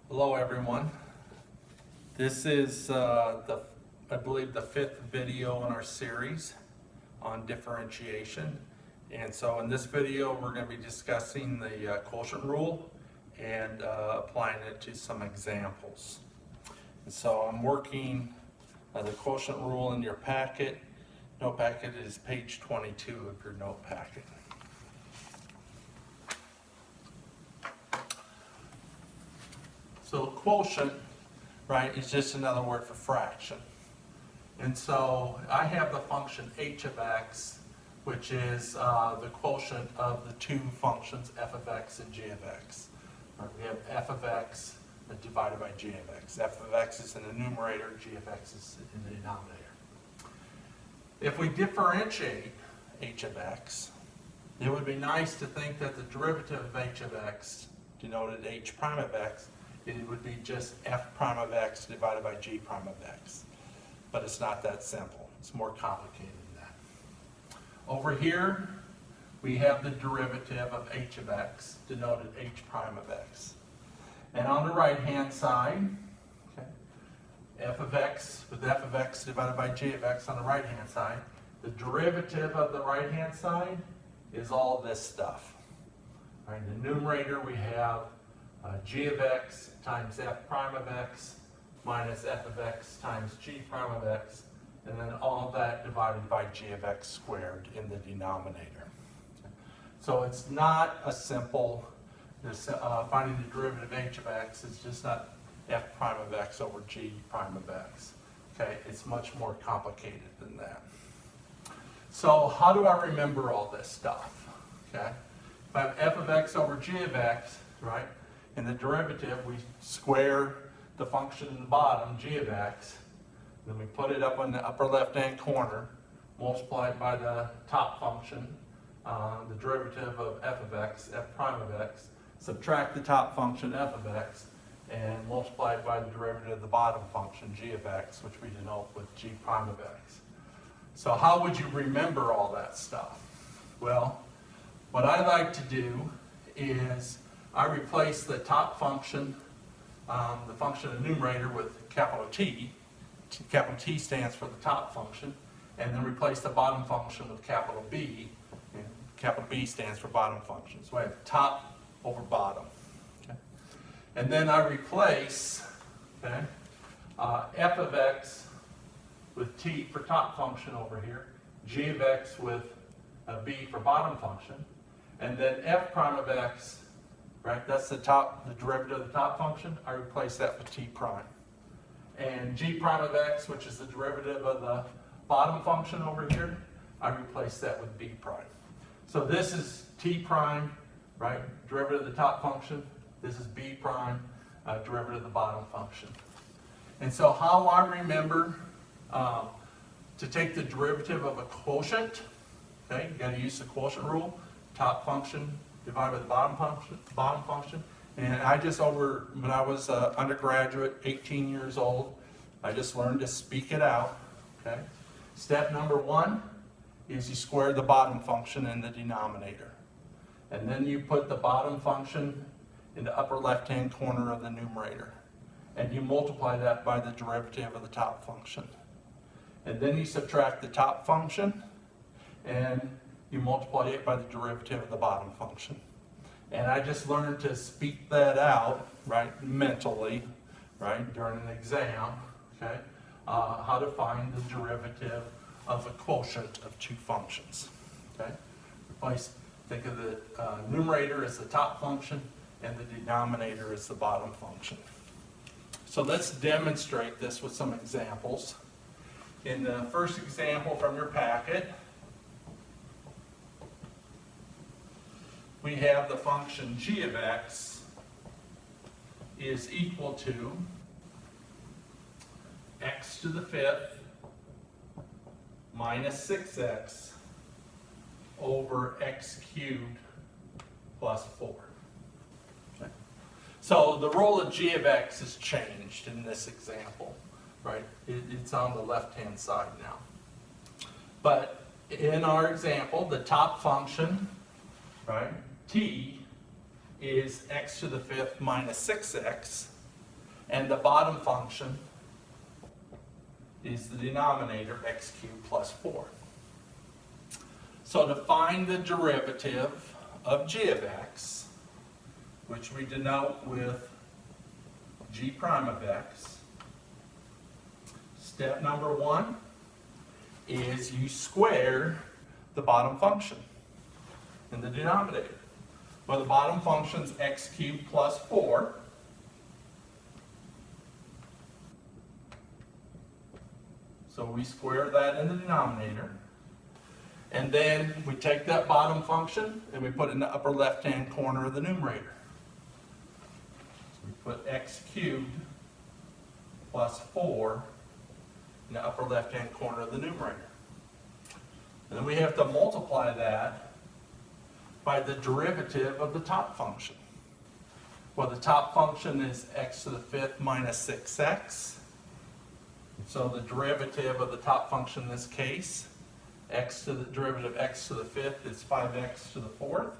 Hello everyone. This is I believe the fifth video in our series on differentiation. And so in this video we're going to be discussing the quotient rule and applying it to some examples. And so I'm working the quotient rule in your packet. Note packet is page 22 of your note packet. So quotient, right, is just another word for fraction. And so I have the function h of x, which is the quotient of the two functions f of x and g of x. Right, we have f of x divided by g of x. F of x is in the numerator, g of x is in the denominator. If we differentiate h of x, it would be nice to think that the derivative of h of x, denoted h prime of x, it would be just f prime of x divided by g prime of x. But it's not that simple. It's more complicated than that. Over here, we have the derivative of h of x, denoted h prime of x. And on the right-hand side, okay, f of x with f of x divided by g of x on the right-hand side, the derivative of the right-hand side is all this stuff. All right, in the numerator, we have g of x times f prime of x minus f of x times g prime of x, and then all that divided by g of x squared in the denominator. So it's not a simple, finding the derivative of h of x is just not f prime of x over g prime of x. Okay, it's much more complicated than that. So how do I remember all this stuff? Okay, if I have f of x over g of x, right? In the derivative, we square the function in the bottom, g of x, then we put it up in the upper left-hand corner, multiply it by the top function, the derivative of f of x, f prime of x, subtract the top function, f of x, and multiply it by the derivative of the bottom function, g of x, which we denote with g prime of x. So how would you remember all that stuff? Well, what I like to do is I replace the top function, the function in the numerator, with capital T. Capital T stands for the top function, and then replace the bottom function with capital B, and capital B stands for bottom function. So I have top over bottom. Okay? And then I replace, okay, f of x with T for top function over here, g of x with B for bottom function, and then f prime of x, right, that's the derivative of the top function. I replace that with t prime. And g prime of x, which is the derivative of the bottom function over here, I replace that with b prime. So this is t prime, right, derivative of the top function. This is b prime, derivative of the bottom function. And so how I remember to take the derivative of a quotient, okay, you got to use the quotient rule, top function divided by the bottom function. And I just when I was undergraduate, 18 years old, I just learned to speak it out, okay? Step number one is you square the bottom function in the denominator. And then you put the bottom function in the upper left-hand corner of the numerator. And you multiply that by the derivative of the top function. And then you subtract the top function, and you multiply it by the derivative of the bottom function. And I just learned to speak that out, right, mentally, right, during an exam, okay, how to find the derivative of a quotient of two functions, okay. Think of the numerator as the top function and the denominator as the bottom function. So let's demonstrate this with some examples. In the first example from your packet, we have the function g of x is equal to x to the fifth minus 6x over x cubed plus 4. Okay. So the role of g of x has changed in this example, right? It's on the left-hand side now. But in our example, the top function, right, t is x to the fifth minus 6x, And the bottom function is the denominator, x cubed plus 4. So to find the derivative of g of x, which we denote with g prime of x, step number 1 is you square the bottom function in the denominator. Well, the bottom function is x cubed plus 4. So we square that in the denominator. And then we take that bottom function and we put it in the upper left-hand corner of the numerator. So we put x cubed plus 4 in the upper left-hand corner of the numerator. And then we have to multiply that by the derivative of the top function. Well, the top function is x to the 5th minus 6x. So the derivative of the top function in this case, the derivative of x to the 5th is 5x to the 4th.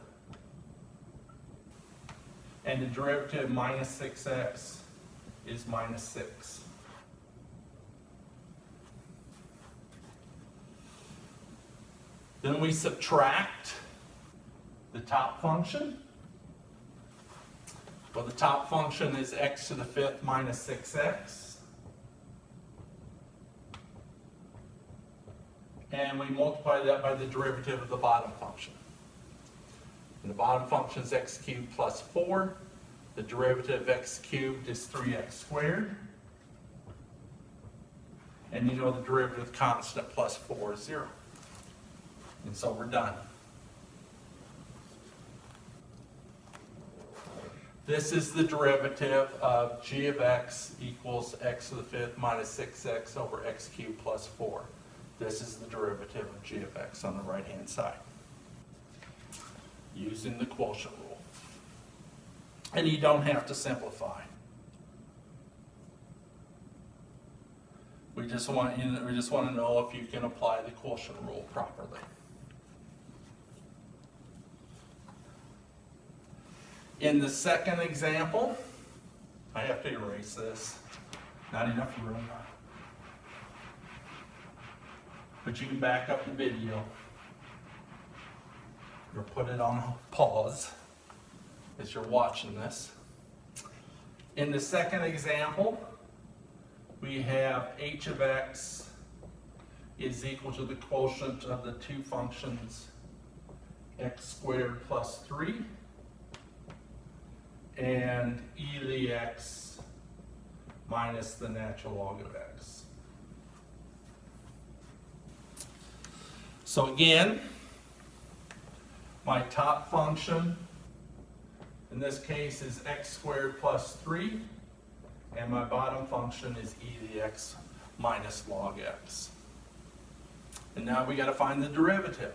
And the derivative of minus 6x is minus 6. Then we subtract the top function. Well, the top function is x to the 5th minus 6x. And we multiply that by the derivative of the bottom function. And the bottom function is x cubed plus 4. The derivative of x cubed is 3x squared. And you know the derivative constant plus 4 is 0. And so we're done. This is the derivative of g of x equals x to the 5th minus 6x over x cubed plus 4. This is the derivative of g of x on the right-hand side, using the quotient rule. And you don't have to simplify. We just want to know if you can apply the quotient rule properly. In the second example, I have to erase this. Not enough room. But you can back up the video or put it on pause as you're watching this. In the second example, we have h of x is equal to the quotient of the two functions x squared plus 3 and e to the x minus the natural log of x. So again, my top function in this case is x squared plus 3, and my bottom function is e to the x minus log x. And now we got to find the derivative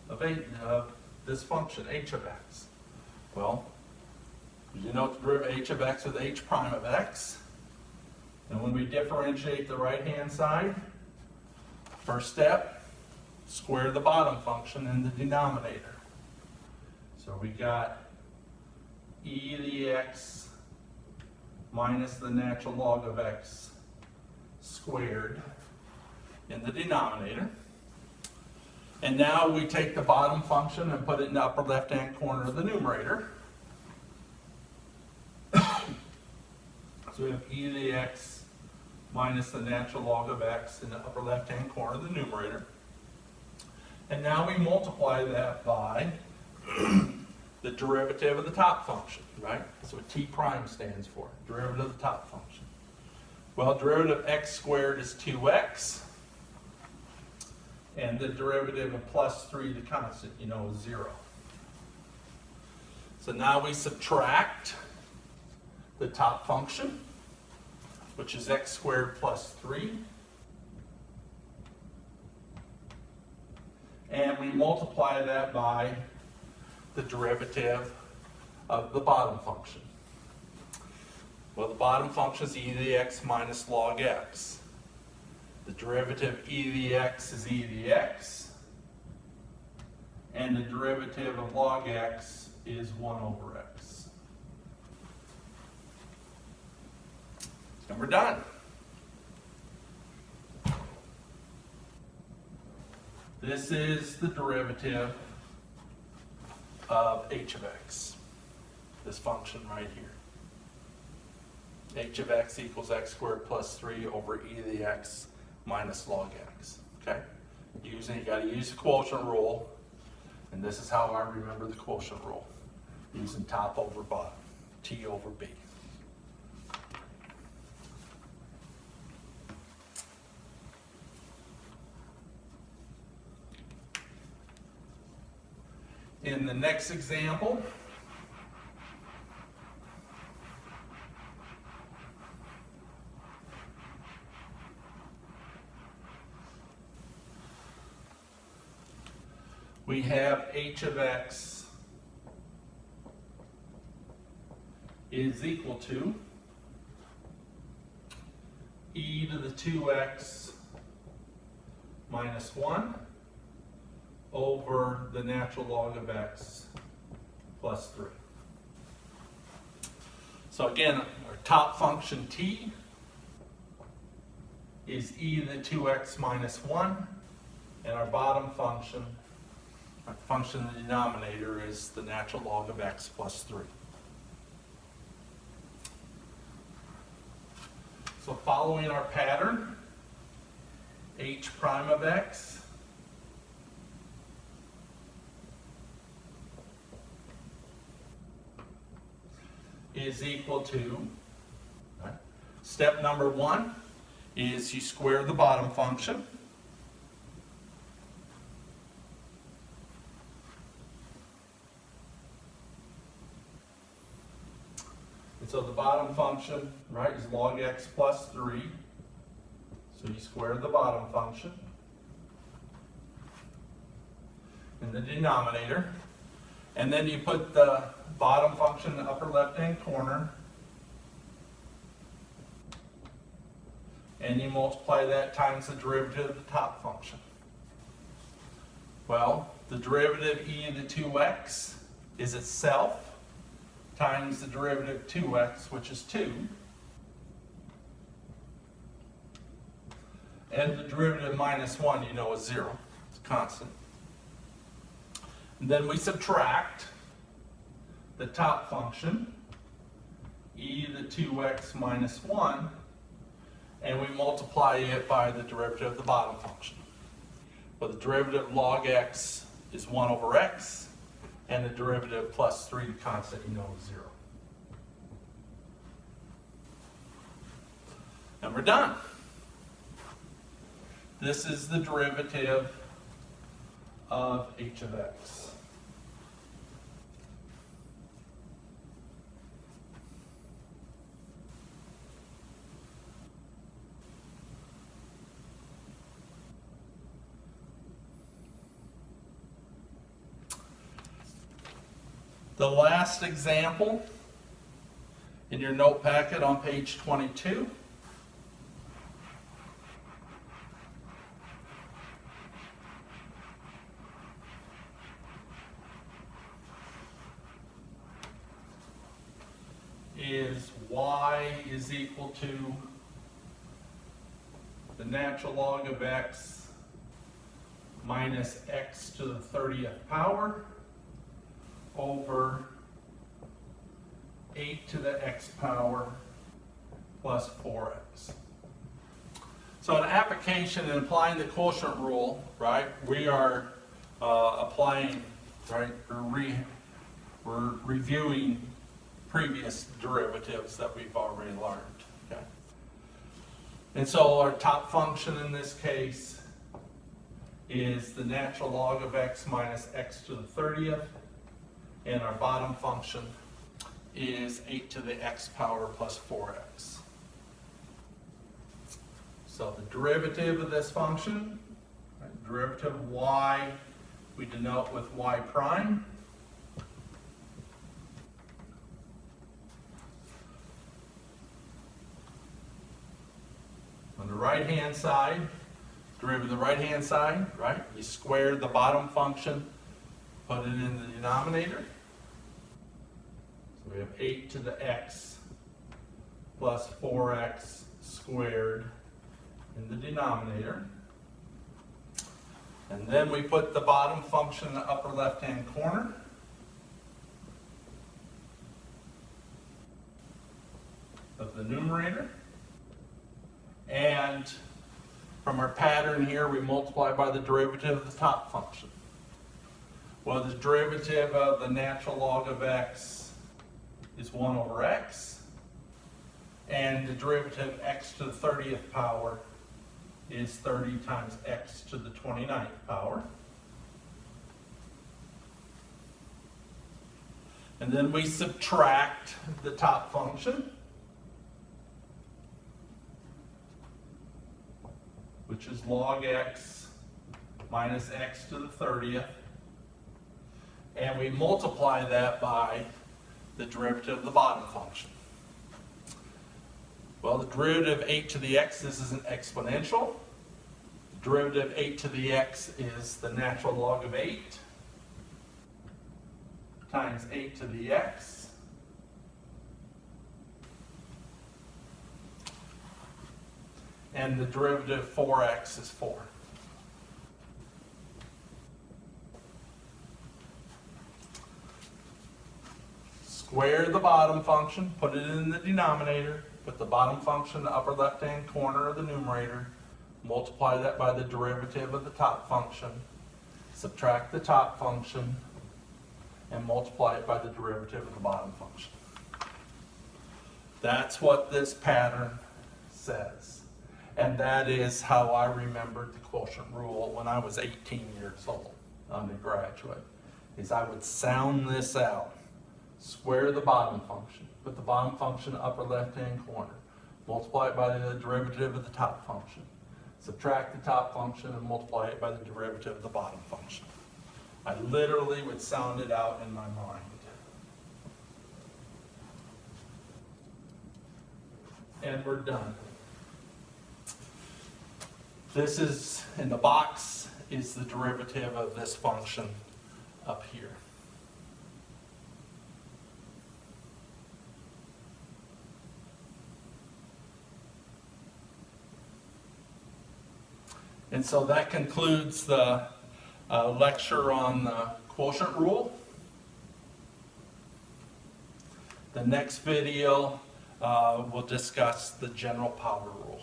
of this function, h of x. Well, you know the derivative of h of x with h prime of x. And when we differentiate the right-hand side, first step, square the bottom function in the denominator. So we got e to the x minus the natural log of x squared in the denominator. And now we take the bottom function and put it in the upper left-hand corner of the numerator. So we have e to the x minus the natural log of x in the upper left-hand corner of the numerator. And now we multiply that by the derivative of the top function, right? That's what t prime stands for, derivative of the top function. Well, derivative of x squared is 2x. And the derivative of plus 3, the constant, you know, is 0. So now we subtract the top function, which is x squared plus 3. And we multiply that by the derivative of the bottom function. Well, the bottom function is e to the x minus log x. The derivative of e to the x is e to the x. And the derivative of log x is 1 over x. And we're done. This is the derivative of h of x, this function right here. H of x equals x squared plus 3 over e to the x minus log x. Okay? You got to use the quotient rule, and this is how I remember the quotient rule. Using top over bottom, t over b. In the next example, we have h of x is equal to e to the 2x minus 1 over the natural log of x plus 3. So again, our top function t is e to the 2x minus 1, and our bottom function, our function in the denominator, is the natural log of x plus 3. So following our pattern, h prime of x is equal to, right, step number 1 is you square the bottom function. And so the bottom function, right, is log x plus 3. So you square the bottom function in the denominator. And then you put the bottom function in the upper left-hand corner, and you multiply that times the derivative of the top function. Well, the derivative e to the 2x is itself times the derivative 2x, which is 2. And the derivative minus 1, you know, is 0. It's constant. And then we subtract the top function, e to the 2x minus 1, and we multiply it by the derivative of the bottom function. Well, the derivative of log x is 1 over x, and the derivative plus 3, the constant, you know, is 0. And we're done. This is the derivative of h of x. The last example in your note packet on page 22 is y is equal to the natural log of x minus x to the 30th power over 8 to the x power plus 4x. So in application and applying the quotient rule, right, we are applying, right, we're reviewing previous derivatives that we've already learned. Okay? And so our top function in this case is the natural log of x minus x to the 30th. And our bottom function is 8 to the x power plus 4x. So the derivative of this function, right, derivative of y, we denote with y prime. On the right-hand side, derivative of the right-hand side, right, you square the bottom function, put it in the denominator. So we have 8 to the x plus 4x squared in the denominator. And then we put the bottom function in the upper left-hand corner. Of the numerator. And from our pattern here, we multiply by the derivative of the top function. Well, the derivative of the natural log of x is 1 over x. And the derivative of x to the 30th power is 30 times x to the 29th power. And then we subtract the top function, which is log x minus x to the 30th. And we multiply that by the derivative of the bottom function. Well, the derivative of 8 to the x, this is an exponential. The derivative of 8 to the x is the natural log of 8 times 8 to the x. And the derivative of 4x is 4. Square the bottom function, put it in the denominator, put the bottom function in the upper left-hand corner of the numerator, multiply that by the derivative of the top function, subtract the top function, and multiply it by the derivative of the bottom function. That's what this pattern says. And that is how I remembered the quotient rule when I was 18 years old, undergraduate, is I would sound this out. Square the bottom function, put the bottom function in the upper left-hand corner, multiply it by the derivative of the top function, subtract the top function and multiply it by the derivative of the bottom function. I literally would sound it out in my mind. And we're done. This is, in the box, is the derivative of this function up here. And so that concludes the lecture on the quotient rule. The next video will discuss the general power rule.